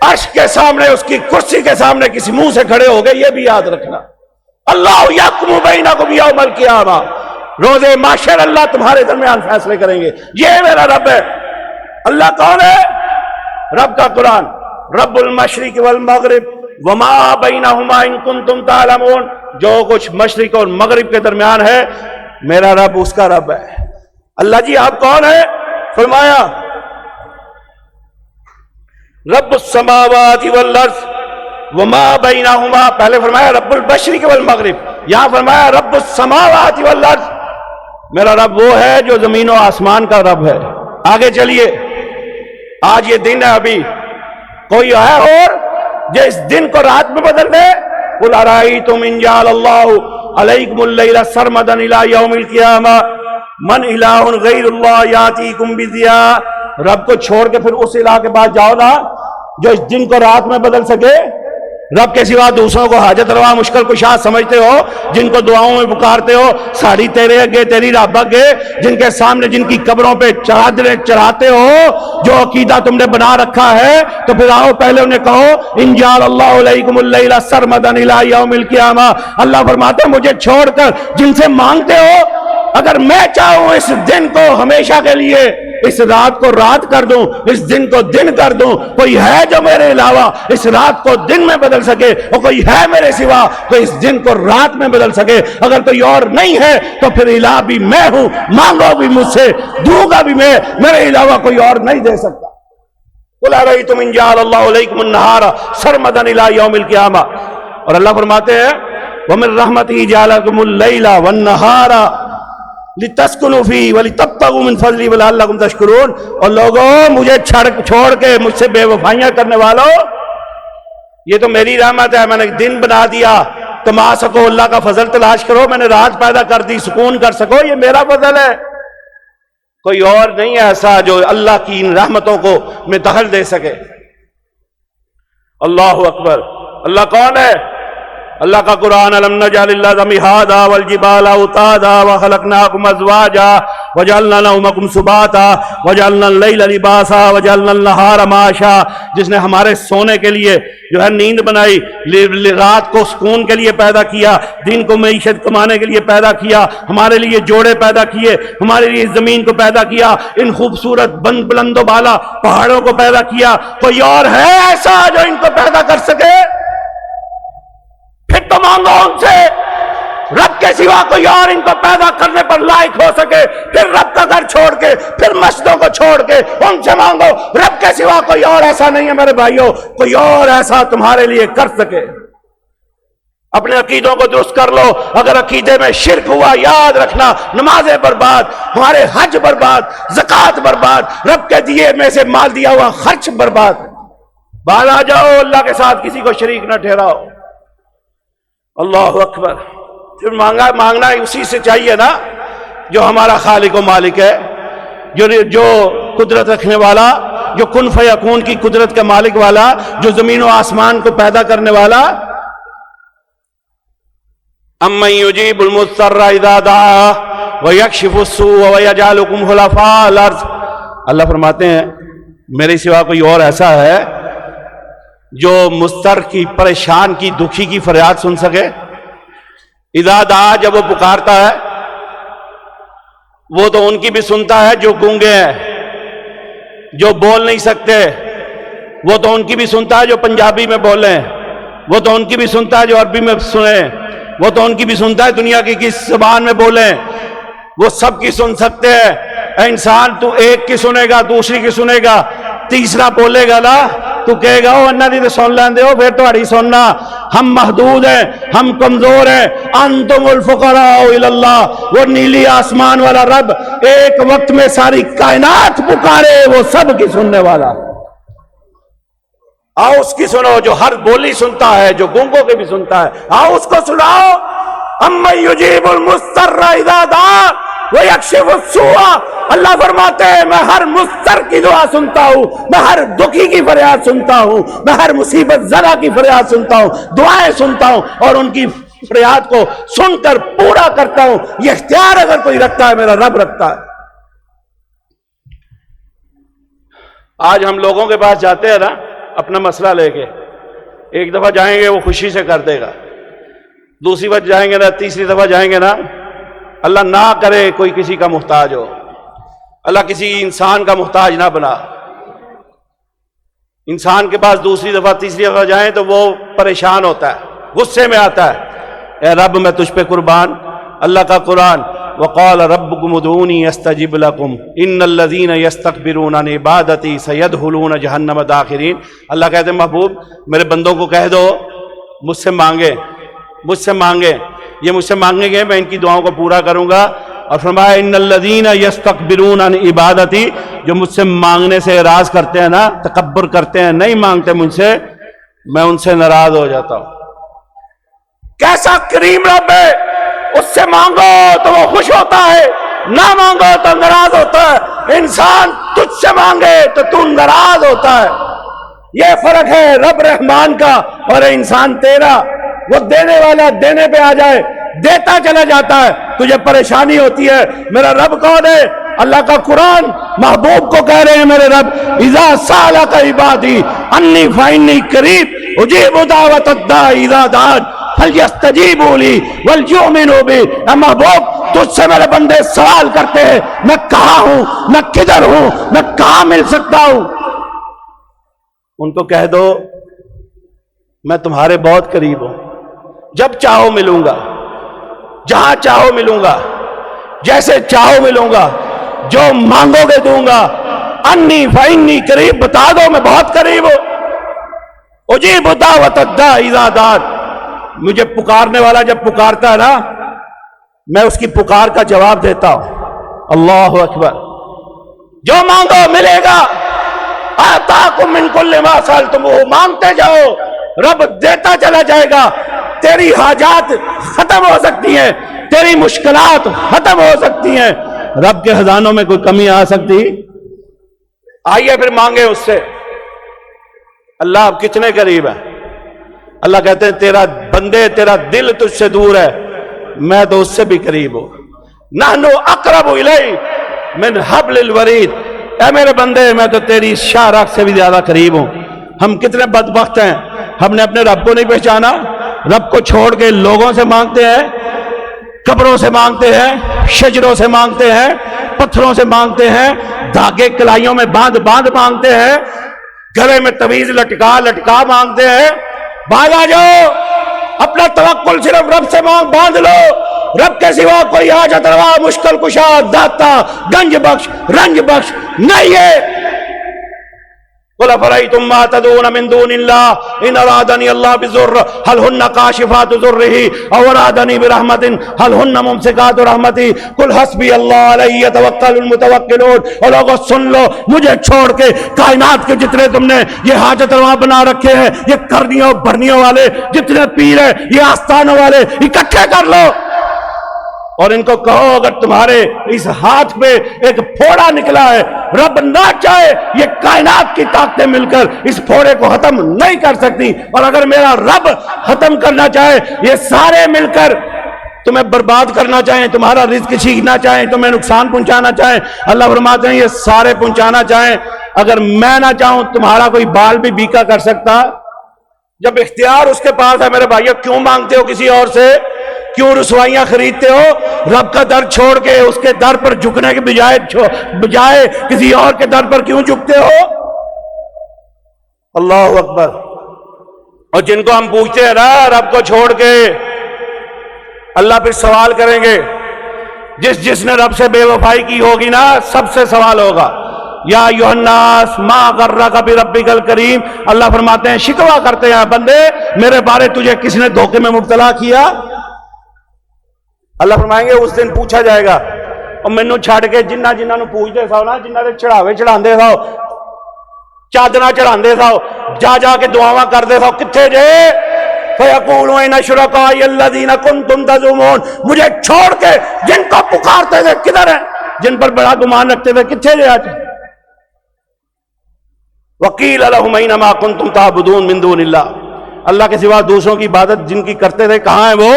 عرش کے سامنے، اس کی کرسی کے سامنے کسی منہ سے کھڑے ہو گئے، یہ بھی یاد رکھنا۔ اللہ یحکم بینکم یوم القیامہ، روز محشر اللہ تمہارے درمیان فیصلے کریں گے۔ یہ میرا رب ہے۔ اللہ کون ہے؟ رب کا قرآن رب المشرق والمغرب وما بینہما ان کنتم تعلمون، جو کچھ مشرق اور مغرب کے درمیان ہے میرا رب اس کا رب ہے۔ اللہ جی آپ کون ہے؟ فرمایا رب السماوات والارض وما بینہما، پہلے فرمایا رب المشرق والمغرب، یہاں فرمایا رب السماوات والارض، میرا رب وہ ہے جو زمین و آسمان کا رب ہے۔ آگے چلیے، آج یہ دن ہے، ابھی کوئی ہے اور جو اس دن کو رات میں بدل دے؟ قل ارائیتم ان جعل اللہ علیکم اللیل سرمدا الی یوم القیامہ من الہ غیر اللہ یاتیکم بضیاء، رب کو چھوڑ کے پھر اس الہ کے بعد جاؤ نا جو اس دن کو رات میں بدل سکے۔ رب کے سوا دوسروں کو حاجت روا مشکل کشا سمجھتے ہو، جن کو دعاؤں میں پکارتے ہو، ساڑی تیرے اگے تیری رب اگے، جن کے سامنے جن کی قبروں پہ چادریں چڑھاتے ہو، جو عقیدہ تم نے بنا رکھا ہے، تو پھر آؤ پہلے انہیں کہو ان جعل اللہ علیکم اللیل سرمدا الی یوم القیامہ، اللہ فرماتے ہیں مجھے چھوڑ کر جن سے مانگتے ہو، اگر میں چاہوں اس دن کو ہمیشہ کے لیے، اس رات کو رات کر دوں، اس دن کو دن کر دوں، کوئی ہے جو میرے علاوہ اس رات کو دن میں بدل سکے؟ اور کوئی ہے میرے سوا تو اس دن کو رات میں بدل سکے؟ اگر کوئی اور نہیں ہے تو پھر الہ بھی میں ہوں، مانگو بھی مجھ سے، دوں گا بھی میں، میرے علاوہ کوئی اور نہیں دے سکتا۔ قل ارأیتم ان جعل اللہ علیکم النہار سرمدا الی یوم القیامہ، اور اللہ فرماتے ہیں ومن رحمتہ جعل لکم اللیل والنہار لتسکنوا فیہ ولتبتغوا من فضلہ ولعلکم تشکرون، اور لوگوں مجھے چھوڑ کے مجھ سے بے وفائیاں کرنے والوں، یہ تو میری رحمت ہے، میں نے دن بنا دیا، کما سکو اللہ کا فضل تلاش کرو، میں نے رات پیدا کر دی سکون کر سکو، یہ میرا فضل ہے۔ کوئی اور نہیں ہے ایسا جو اللہ کی ان رحمتوں کو میں دخل دے سکے۔ اللہ اکبر۔ اللہ کون ہے؟ اللہ کا قرآن، الم نجعل الارض مہادا والجبال اوتادا وخلقناکم ازواجا وجعلنا نومکم سباتا وجعلنا اللیل لباسا وجعلنا النہار معاشا، جس نے ہمارے سونے کے لیے جو ہے نیند بنائی، رات کو سکون کے لیے پیدا کیا، دن کو معیشت کمانے کے لیے پیدا کیا، ہمارے لیے جوڑے پیدا کیے، ہمارے لیے زمین کو پیدا کیا، ان خوبصورت بلند و بالا پہاڑوں کو پیدا کیا۔ کوئی اور ہے ایسا جو ان کو پیدا کر سکے؟ پھر تو مانگو ان سے، رب کے سوا کوئی اور ان کو پیدا کرنے پر لائق ہو سکے؟ پھر رب کا گھر چھوڑ کے، پھر مسجدوں کو چھوڑ کے ان سے مانگو، رب کے سوا کوئی اور ایسا نہیں ہے میرے بھائیوں، کوئی اور ایسا تمہارے لیے کر سکے۔ اپنے عقیدوں کو درست کر لو۔ اگر عقیدے میں شرک ہوا، یاد رکھنا نمازیں برباد، ہمارے حج برباد، زکوٰۃ برباد، رب کے دیے میں سے مال دیا ہوا خرچ برباد۔ باہر آ جاؤ، اللہ کے ساتھ کسی کو شریک نہ ٹھہراؤ۔ اللہ اکبر۔ پھر مانگنا اسی سے چاہیے نا جو ہمارا خالق و مالک ہے، جو قدرت رکھنے والا، جو کن فیکون کی قدرت کا مالک والا، جو زمین و آسمان کو پیدا کرنے والا۔ امن یجیب المضطر اذا دعا ویکشف السوء ویجعلکم خلفاء الارض، اللہ فرماتے ہیں میرے سوا کوئی اور ایسا ہے جو مضطر کی، پریشان کی، دکھی کی فریاد سن سکے؟ اذا دعا، جب وہ پکارتا ہے، وہ تو ان کی بھی سنتا ہے جو گونگے ہیں، جو بول نہیں سکتے، وہ تو ان کی بھی سنتا ہے جو پنجابی میں بولیں، وہ تو ان کی بھی سنتا ہے جو عربی میں سنیں، وہ تو ان کی بھی سنتا ہے دنیا کی کس زبان میں بولیں، وہ سب کی سن سکتے ہیں۔ اے انسان، تو ایک کی سنے گا، دوسری کی سنے گا، تیسرا بولے گا نا، تو کہے گا وہ انہاں دی تے سن لیندے ہو، پھر تہاڈی سننا۔ ہم محدود ہیں، ہم کمزور ہیں۔ انتم الفقراء الی اللہ، وہ نیلی آسمان والا رب ایک وقت میں ساری کائنات پکارے، وہ سب کی سننے والا۔ آؤ اس کی سنو جو ہر بولی سنتا ہے، جو گونگوں کے بھی سنتا ہے، آؤ اس کو سناؤ۔ امن یجیب المضطر اذا دعا ویکشف السوء، اللہ فرماتے ہیں میں ہر مضطر کی دعا سنتا ہوں، میں ہر دکھی کی فریاد سنتا ہوں، میں ہر مصیبت زدہ کی فریاد سنتا ہوں، دعائیں سنتا ہوں، اور ان کی فریاد کو سن کر پورا کرتا ہوں۔ یہ اختیار اگر کوئی رکھتا ہے میرا رب رکھتا ہے۔ آج ہم لوگوں کے پاس جاتے ہیں نا اپنا مسئلہ لے کے، ایک دفعہ جائیں گے وہ خوشی سے کر دے گا، دوسری بار جائیں گے نا، تیسری دفعہ جائیں گے نا، اللہ نہ کرے کوئی کسی کا محتاج ہو، اللہ کسی انسان کا محتاج نہ بنا۔ انسان کے پاس دوسری دفعہ تیسری دفعہ جائیں تو وہ پریشان ہوتا ہے، غصے میں آتا ہے، اے رب میں تجھ پہ قربان۔ اللہ کا قرآن، وقال ربکم ادعونی استجب لکم ان الذین یستکبرون عن عبادتی سیدخلون جہنم داخرین۔ اللہ کہتے ہیں محبوب میرے بندوں کو کہہ دو مجھ سے مانگے، مجھ سے مانگے، یہ مجھ سے مانگیں گے میں ان کی دعاؤں کو پورا کروں گا۔ اور فرمایا ان الذین یستکبرون عن عبادتی، جو مجھ سے مانگنے سے اعراض کرتے ہیں نا، تکبر کرتے ہیں، نہیں مانگتے مجھ سے، میں ان سے ناراض ہو جاتا ہوں۔ کیسا کریم رب ہے، اس سے مانگو تو وہ خوش ہوتا ہے، نہ مانگو تو ناراض ہوتا ہے۔ انسان تجھ سے مانگے تو تو ناراض ہوتا ہے۔ یہ فرق ہے رب رحمان کا اور انسان تیرا۔ وہ دینے والا دینے پہ آ جائے، دیتا چلا جاتا ہے، تجھے پریشانی ہوتی ہے۔ میرا رب کون ہے؟ اللہ کا قرآن محبوب کو کہہ رہے ہیں میرے رب اذا سالک عبادی انی فانی قریب اجیب دعوت الداعی اذا دعان فلیستجیبوا لی ولیؤمنوا بی۔ اے محبوب تجھ سے میرے بندے سوال کرتے ہیں میں کہاں ہوں، میں کدھر ہوں، میں کہاں مل سکتا ہوں؟ ان کو کہہ دو میں تمہارے بہت قریب ہوں، جب چاہو ملوں گا، جہاں چاہو ملوں گا، جیسے چاہو ملوں گا، جو مانگو گے دوں گا۔ انی فانی قریب، بتا دو میں بہت قریب ہوں۔ اجیب دعوت الداعی اذا دعان، مجھے پکارنے والا جب پکارتا ہے نا میں اس کی پکار کا جواب دیتا ہوں۔ اللہ اکبر۔ جو مانگو ملے گا، آتاکم من کل ما سألتموہ، مانگتے جاؤ رب دیتا چلا جائے گا، تیری حاجات ختم ہو سکتی ہیں، تیری مشکلات ختم ہو سکتی ہیں، رب کے خزانوں میں کوئی کمی آ سکتی؟ آئیے پھر مانگے اس سے۔ اللہ اب کتنے قریب ہے؟ اللہ کہتے ہیں تیرا بندے، تیرا دل تجھ سے دور ہے، میں تو اس سے بھی قریب ہوں۔ نحنو اقرب الیہ من حبل الورید، اے میرے بندے میں تو تیری شاہ راہ سے بھی زیادہ قریب ہوں۔ ہم کتنے بدبخت ہیں، ہم نے اپنے رب کو نہیں پہچانا، رب کو چھوڑ کے لوگوں سے مانگتے ہیں، قبروں سے مانگتے ہیں، شجروں سے مانگتے ہیں، پتھروں سے مانگتے ہیں، دھاگے کلائیوں میں باندھ باندھ مانگتے ہیں، گلے میں تویز لٹکا لٹکا مانگتے ہیں۔ باہر آ جاؤ، اپنا توکل صرف رب سے باندھ لو، رب کے سوا کوئی حاجت روا، مشکل کشا، داتا، گنج بخش، رنج بخش نہیں ہے۔ قل افرأيتم ما تدعون من دون الله ان ارادني الله بضر هل هن كاشفات ضره او ارادني برحمة هل هن ممسكات رحمتي قل حسبي الله عليه يتوكل المتوكلون۔ اور لوگوں سن لو، مجھے چھوڑ کے کائنات کے جتنے تم نے یہ حاجت روا بنا رکھے ہیں، یہ کرنیوں بھرنیوں والے جتنے پیر ہیں، یہ آستانوں والے، اکٹھے کر لو اور ان کو کہو اگر تمہارے اس ہاتھ پہ ایک پھوڑا نکلا ہے، رب نہ چاہے یہ کائنات کی طاقتیں مل کر اس پھوڑے کو ختم نہیں کر سکتی، اور اگر میرا رب ختم کرنا چاہے یہ سارے مل کر تمہیں برباد کرنا چاہیں، تمہارا رزق چھیننا چاہیں، تمہیں نقصان پہنچانا چاہیں، اللہ فرماتے ہیں یہ سارے پہنچانا چاہیں، اگر میں نہ چاہوں تمہارا کوئی بال بھی بیکا کر سکتا؟ جب اختیار اس کے پاس ہے میرے بھائیو، کیوں مانگتے ہو کسی اور سے؟ کیوں رسوائیاں خریدتے ہو؟ رب کا در چھوڑ کے اس کے در پر جھکنے کے بجائے کسی اور کے در پر کیوں جھکتے ہو؟ اللہ اکبر۔ اور جن کو ہم پوچھتے ہیں نا رب کو چھوڑ کے، اللہ پھر سوال کریں گے، جس نے رب سے بے وفائی کی ہوگی نا سب سے سوال ہوگا، یا ایھا الناس ما غرک بربک الکریم۔ اللہ فرماتے ہیں، شکوہ کرتے ہیں بندے میرے بارے تجھے کس نے دھوکے میں مبتلا کیا؟ اللہ فرمائیں گے اس دن پوچھا جائے گا، اور مینوں چھڑ کے جنہاں نو پوچھتے سو نا، جنہاں دے چڑھاوے چڑھاندے سو، چادراں چڑھاندے سو، جا کے دعاواں کردے سو، کتھے جے؟ فَيَقُولُ أَيْنَ شُرَكَائِيَ الَّذِينَ كُنتُمْ تَزْعُمُونَ، مجھے چھوڑ کے جن کو پکارتے تھے کدھر ہیں؟ جن پر بڑا گمان رکھتے تھے کتھے جے آج؟ وَقِيلَ لَهُمْ أَيْنَ مَا كُنتُمْ تَعْبُدُونَ مِن دُونِ اللَّهِ، اللہ کے سوا دوسروں کی عبادت جن کی کرتے تھے کہاں ہیں وہ؟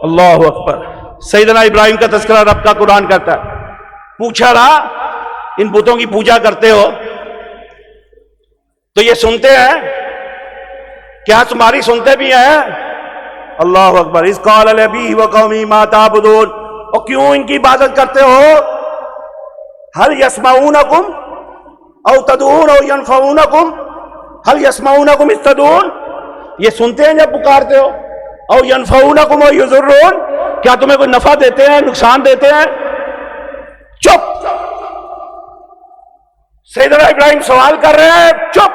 اللہ اکبر۔ سیدنا ابراہیم کا تذکرہ رب کا قرآن کرتا ہے، پوچھا رہا ان بتوں کی پوجا کرتے ہو تو یہ سنتے ہیں کیا؟ تمہاری سنتے بھی ہیں؟ اللہ اکبر۔ اذ قال لأبیہ وقومہ ما تعبدون، اور کیوں ان کی عبادت کرتے ہو؟ هل يسمعونکم او تدعون او ينفعونکم، هل يسمعونکم اذ تدعون، یہ سنتے ہیں جب پکارتے ہو؟ او ینفعونکم او یضرون، کیا تمہیں کوئی نفع دیتے ہیں نقصان دیتے ہیں؟ چپ۔ سیدنا ابراہیم سوال کر رہے ہیں، چپ،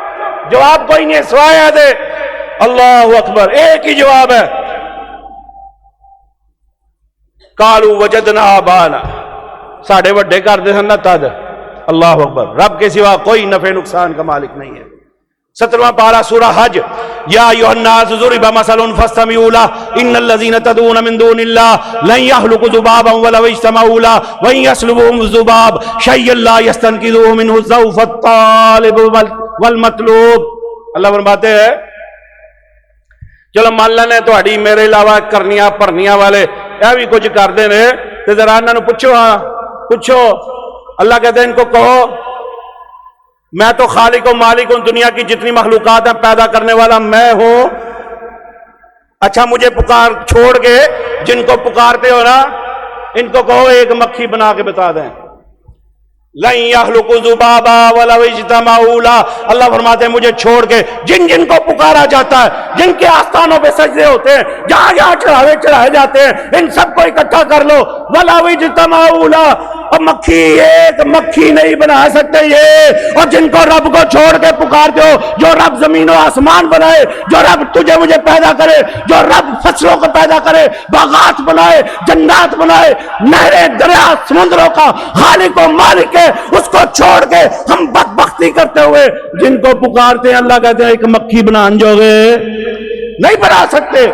جواب کوئی نہیں، سوائے دے۔ اللہ اکبر، ایک ہی جواب ہے، قالوا وجدنا آباءنا، ساڑھے وڈے کردے سن تد۔ اللہ اکبر، رب کے سوا کوئی نفع نقصان کا مالک نہیں ہے۔ 17واں پارہ سورہ حج، یا ایھا الناس ضرب مثل فاستمعوا له ان الذين تدعون من دون الله لن يخلقوا ذبابا ولو اجتمعوا له وان يسلبهم الذباب شيئا لا يستنقذوه منه ضعف الطالب والمطلوب۔ اللہ فرماتے ہیں چلو مان لینے تہاڈی میرے علاوہ کرنیاں بھرنیاں والے یہ بھی کچھ کردے نے تے ذرا انہاں نوں پوچھو، ہاں پوچھو۔ اللہ کہتے ہیں ان کو کہو میں تو خالق و مالک ہوں، دنیا کی جتنی مخلوقات ہیں پیدا کرنے والا میں ہوں۔ اچھا مجھے پکار چھوڑ کے جن کو پکارتے ہو نا ان کو کہو ایک مکھی بنا کے بتا دیں، لن یخلقوا ذبابا ولو اجتمعوا له۔ اللہ فرماتے ہیں مجھے چھوڑ کے جن کو پکارا جاتا ہے، جن کے آستانوں پہ سجدے ہوتے ہیں، جہاں چڑھاوے چڑھائے جاتے ہیں، ان سب کو اکٹھا کر لو، ولو اجتمعوا له، اور مکھی ایک مکھی نہیں بنا سکتے یہ، اور جن کو رب کو چھوڑ کے پکارتے ہو، جو رب زمین و آسمان بنائے، جو رب تجھے مجھے پیدا کرے، جو رب فصلوں کو پیدا کرے، باغات بنائے، جنات بنائے، نہریں، دریا، سمندروں کا خالق و مالک ہے، اس کو چھوڑ کے ہم بدبختی کرتے ہوئے جن کو پکارتے ہیں، اللہ کہتے ہیں ایک مکھی بنان جوگے نہیں بنا سکتے۔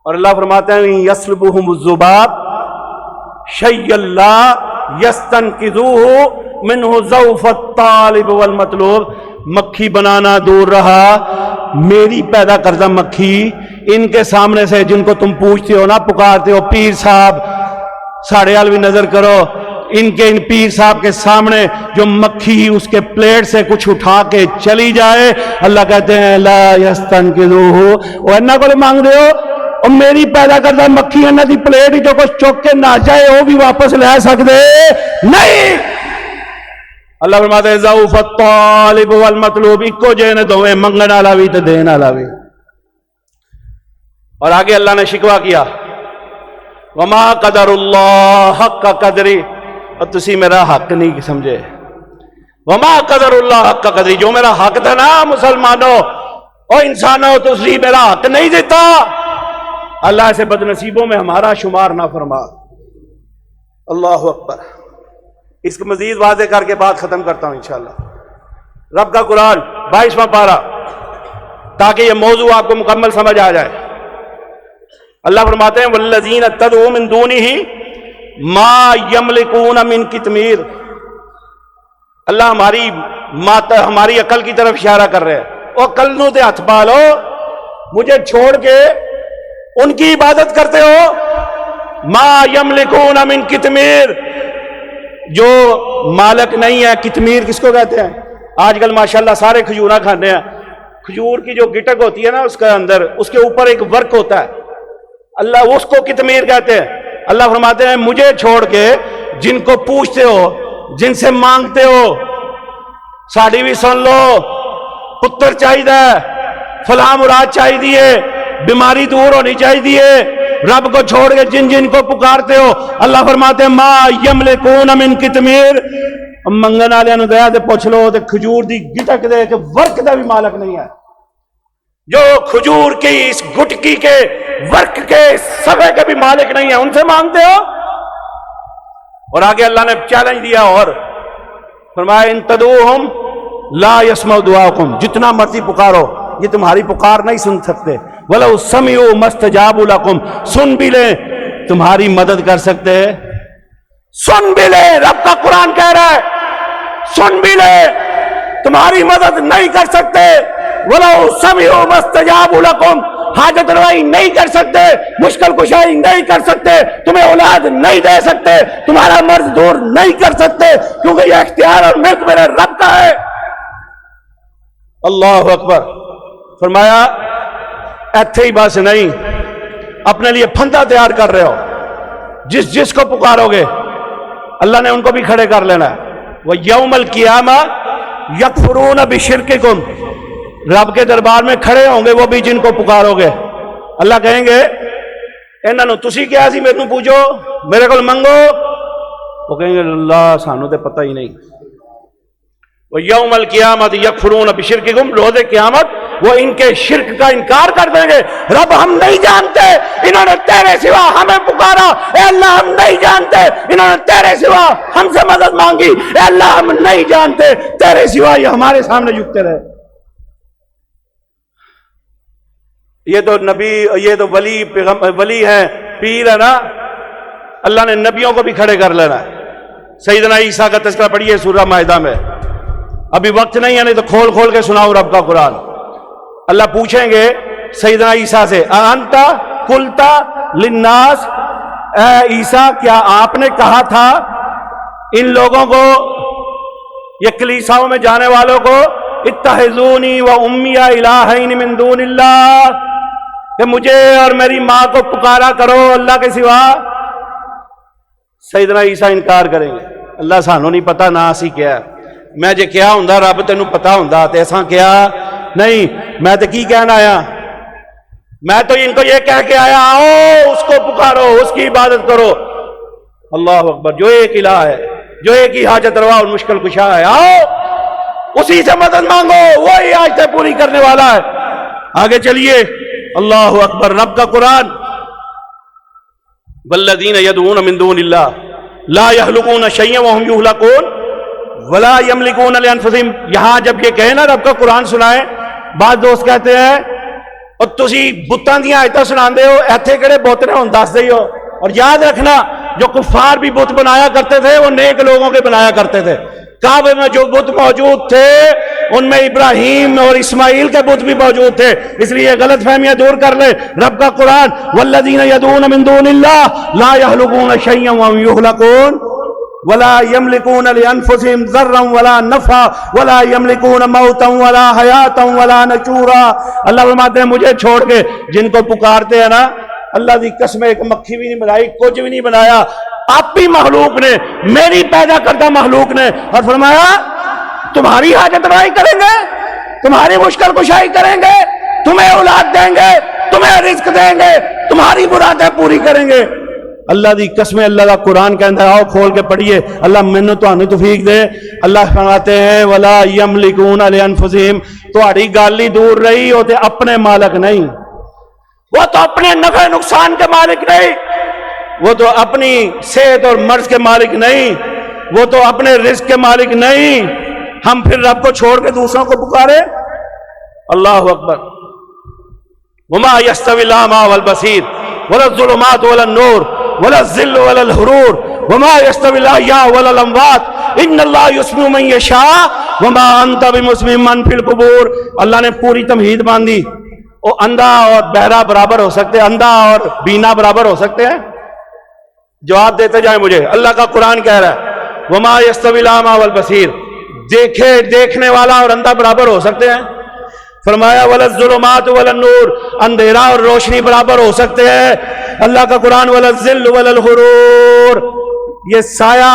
اور اللہ فرماتے ہیں یسلبہم الذباب شیئا لا یستنقذوہ منہ ضعف الطالب والمطلوب۔ مکھی بنانا دور رہا، میری پیدا کردہ مکھی ان کے سامنے سے جن کو تم پوچھتے ہو نا، پکارتے ہو پیر صاحب، ساڑھے حال بھی نظر کرو، ان پیر صاحب کے سامنے جو مکھی اس کے پلیٹ سے کچھ اٹھا کے چلی جائے، اللہ کہتے ہیں لا یستنقذوہ، وہ انہا کو مانگ دے ہو، اور میری پیدا کردہ مکھی انہا دی پلیٹ جو کچھ چوک کے نہ جائے وہ بھی واپس لے سکتے نہیں۔ اللہ فرماتے ہیں ضعف الطالب والمطلوب، اکو جینے دوئے منگن آلا بھی تو دین آلا بھی۔ اور آگے اللہ نے شکوہ کیا وما قدر اللہ حق قدری، اور تسی میرا حق نہیں سمجھے، وما قدر اللہ حق قدری، جو میرا حق تھا نا مسلمانوں اور انسانوں، تسی میرا حق نہیں دیتا۔ اللہ سے بد نصیبوں میں ہمارا شمار نہ فرما۔ اللہ اکبر۔ اس کو مزید واضح کر کے بات ختم کرتا ہوں انشاءاللہ۔ رب کا قرآن 22واں پارہ، تاکہ یہ موضوع آپ کو مکمل سمجھ آ جائے۔ اللہ فرماتے ہیں والذین تدعوا من دونہ ما یملکون من قطمیر۔ اللہ ہماری عقل کی طرف اشارہ کر رہے ہیں، او عقل نو تے ہاتھ پالو، مجھے چھوڑ کے ان کی عبادت کرتے ہو۔ ما یملکون من قطمیر، جو مالک نہیں ہے۔ قطمیر کس کو کہتے ہیں؟ آج کل ماشاءاللہ سارے کھجورہ کھانے ہیں، کھجور کی جو گٹک ہوتی ہے نا اس کے اندر، اس کے اوپر ایک ورک ہوتا ہے، اللہ اس کو قطمیر کہتے ہیں۔ اللہ فرماتے ہیں مجھے چھوڑ کے جن کو پوچھتے ہو، جن سے مانگتے ہو، ساڑھی بھی سن لو، پتر چاہیے، فلاں مراد چاہیے، بیماری دور ہونی چاہیے، رب کو چھوڑ کے جن جن کو پکارتے ہو، اللہ فرماتے ہیں ما یملکون من قطمیر۔ منگن والے نو دیا تے پوچھ لو تے کھجور دی گٹک دے کہ ورک دا بھی مالک نہیں ہے، جو کھجور کی اس گٹکی کے ورک کے سبے کے بھی مالک نہیں ہے، ان سے مانگتے ہو۔ اور آگے اللہ نے چیلنج دیا اور فرمایا ان تدعوہم لا یسمعوا دعاءکم، جتنا مرضی پکارو یہ تمہاری پکار نہیں سن سکتے۔ وَلَوْ سَمِعُوا مَا اسْتَجَابُوا لَكُمْ، سن بھی لیں تمہاری مدد کر سکتے، سن بھی لیں، رب کا قرآن کہہ رہا ہے سن بھی لیں تمہاری مدد نہیں کر سکتے۔ وَلَوْ سَمِعُوا مَا اسْتَجَابُوا لَكُمْ، حاجت روائی نہیں کر سکتے، مشکل کشائی نہیں کر سکتے، تمہیں اولاد نہیں دے سکتے، تمہارا مرض دور نہیں کر سکتے، کیونکہ یہ اختیار اور ملک میرے رب کا ہے۔ اللہ اکبر۔ فرمایا ایتھے ہی بس نہیں، اپنے لیے پھندا تیار کر رہے ہو، جس کو پکارو گے اللہ نے ان کو بھی کھڑے کر لینا ہے۔ وَيَوْمَ الْقِيَامَةِ يَكْفُرُونَ بِشِرْكِكُمْ، رب کے دربار میں کھڑے ہوں گے وہ بھی جن کو پکارو گے۔ اللہ کہیں گے انہاں نو تسی کیا سی میرے پوچھو، میرے کو منگو، وہ کہیں گے اللہ سانو تے پتہ ہی نہیں۔ وَيَوْمَ الْقِيَامَةِ يَكْفُرُونَ بِشِرْكِكُمْ، روز قیامت وہ ان کے شرک کا انکار کر دیں گے، رب ہم نہیں جانتے انہوں نے تیرے سوا ہمیں پکارا، اے اللہ ہم نہیں جانتے انہوں نے تیرے سوا ہم سے مدد مانگی، اے اللہ ہم نہیں جانتے تیرے سوا یہ ہمارے سامنے جھکتے رہے۔ یہ تو نبی، یہ تو ولی ہے، پیر ہے نا، اللہ نے نبیوں کو بھی کھڑے کر لینا ہے۔ سیدنا عیسیٰ کا تذکرہ پڑھیے سورہ مائدہ میں، ابھی وقت نہیں ہے، نہیں تو کھول کے سناؤ رب کا قرآن۔ اللہ پوچھیں گے سیدنا عیسیٰ سے انت قلت للناس، اے عیسیٰ کیا آپ نے کہا تھا ان لوگوں کو، یہ کلیساؤں میں جانے والوں کو، اتخذونی و امی الہین من دون اللہ، کہ مجھے اور میری ماں کو پکارا کرو اللہ کے سوا؟ سیدنا عیسیٰ انکار کریں گے، اللہ سانو نہیں پتا نہ اسی کیا، میں جے کیا ہوں رب تینوں پتا ہوں تے ایسا کیا نہیں، میں تو کی کہنا آیا، میں تو ان کو یہ کہہ کے آیا آؤ اس کو پکارو، اس کی عبادت کرو۔ اللہ اکبر. جو ایک الہ ہے, جو ایک ہی حاجت روا اور مشکل کشا ہے, آؤ اسی سے مدد مانگو, وہی حاجتیں پوری کرنے والا ہے. آگے چلیے. اللہ اکبر. رب کا قرآن, والذین یدعون من دون اللہ لا یخلقون شیئا وهم یخلقون ولا یملکون لانفسہم. یہاں جب یہ کہے نا رب کا قرآن سنائے, بعض دوست کہتے ہیں اور تسی بتاں دیاں آیتاں سناندے ہو, ایتھے کہڑے بت نے, ہن دس دئی ہو. اور یاد رکھنا جو کفار بھی بت بنایا کرتے تھے وہ نیک لوگوں کے بنایا کرتے تھے. کعبے میں جو بت موجود تھے ان میں ابراہیم اور اسماعیل کے بت بھی موجود تھے. اس لیے غلط فہمیاں دور کر لے. رب کا قرآن والذین یدعون من دون اللہ لا یخلقون شیئا وهم یخلقون ولا یملکون لانفسہم ضرا ولا نفعا ولا یملکون موتا ولا حیاتا ولا نشورا. اللہ فرماتے ہیں مجھے چھوڑ کے جن کو پکارتے ہیں نا, اللہ دی قسم ایک مکھی بھی نہیں بنائی, کچھ بھی نہیں بنایا. آپ ہی مخلوق نے, میری پیدا کردہ مخلوق نے, اور فرمایا تمہاری حاجت روائی کریں گے, تمہاری مشکل کشائی کریں گے, تمہیں اولاد دیں گے, تمہیں رزق دیں گے, تمہاری مرادیں پوری کریں گے. اللہ دی قسم, اللہ کا قرآن کہتا ہے, آؤ کھول کے پڑھیے. اللہ مینوں تانوں توفیق دے. اللہ فرماتے ہیں ولا یملکون لانفسہم, تہاڈی گل ہی دور رہی, وہ تے اپنے مالک نہیں, وہ تو اپنے نفع نقصان کے مالک نہیں, وہ تو اپنی صحت اور مرض کے مالک نہیں, وہ تو اپنے رزق کے مالک نہیں. ہم پھر رب کو چھوڑ کے دوسروں کو پکارے. اللہ اکبر. وما یستوی الاعمی والبصیر ولا الظلمات ولا النور ولا الظل ولا الحرور وما یستوی الاحیاء ولا الاموات ان اللہ یسمع من یشاء وما انت بمسمع من فی القبور. اللہ نے پوری تمہید باندھی. وہ اندھا اور بہرا برابر ہو سکتے ہیں, اندھا اور بینا برابر ہو سکتے ہیں؟ جواب دیتے جائیں مجھے. اللہ کا قرآن کہہ رہا ہے وما یستوی الاعمی والبصیر, دیکھنے والا اور اندھا برابر ہو سکتے ہیں؟ فرمایا ولا الظلمات ولا النور, اندھیرا اور روشنی برابر ہو سکتے ہیں؟ اللہ کا قرآن ولا الظل ولا الحرور, یہ سایہ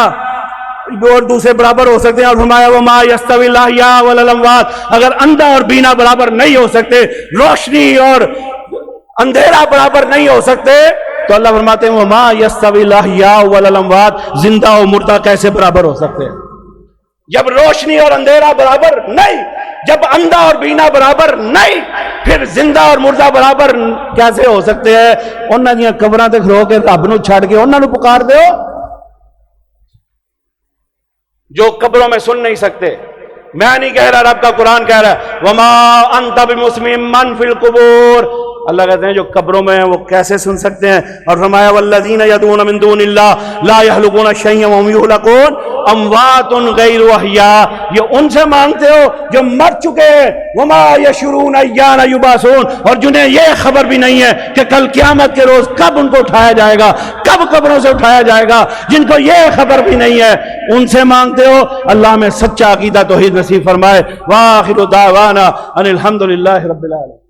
اور دوسرے برابر ہو سکتے ہیں. اور فرمایا وما یستوی الاحیاء ولا الاموات, اگر اندھا اور بینا برابر نہیں ہو سکتے, روشنی اور اندھیرا برابر نہیں ہو سکتے, تو اللہ فرماتے ہیں وما یستوی الاحیاء ولا الاموات, زندہ و مردہ کیسے برابر ہو سکتے ہیں؟ جب روشنی اور اندھیرا برابر نہیں, جب اندھا اور بینا برابر نہیں, پھر زندہ اور مردہ برابر کیسے ہو سکتے ہیں؟ انہاں دیاں قبراں تے کھلو کے رب نو چھڑ کے انہاں نو پکار دیو جو قبروں میں سن نہیں سکتے. میں نہیں کہہ رہا, رب کا قرآن کہہ رہا ہے وما انت بمسمع من فی القبور. اللہ کہتے ہیں جو قبروں میں ہیں وہ کیسے سن سکتے ہیں؟ اور فرمایا والذین یدعون من دون اللہ لا یخلقون شیئا وهم یخلقون اموات غیر احیاء, یہ ان سے مانگتے ہو جو مر چکے ہیں. وما یشعرون ایان یبعثون, اور جنہیں یہ خبر بھی نہیں ہے کہ کل قیامت کے روز کب ان کو اٹھایا جائے گا, کب قبروں سے اٹھایا جائے گا, جن کو یہ خبر بھی نہیں ہے ان سے مانگتے ہو. اللہ میں سچا عقیدہ توحید نصیب فرمائے. وآخر دعوانا ان الحمد للہ رب العالمین.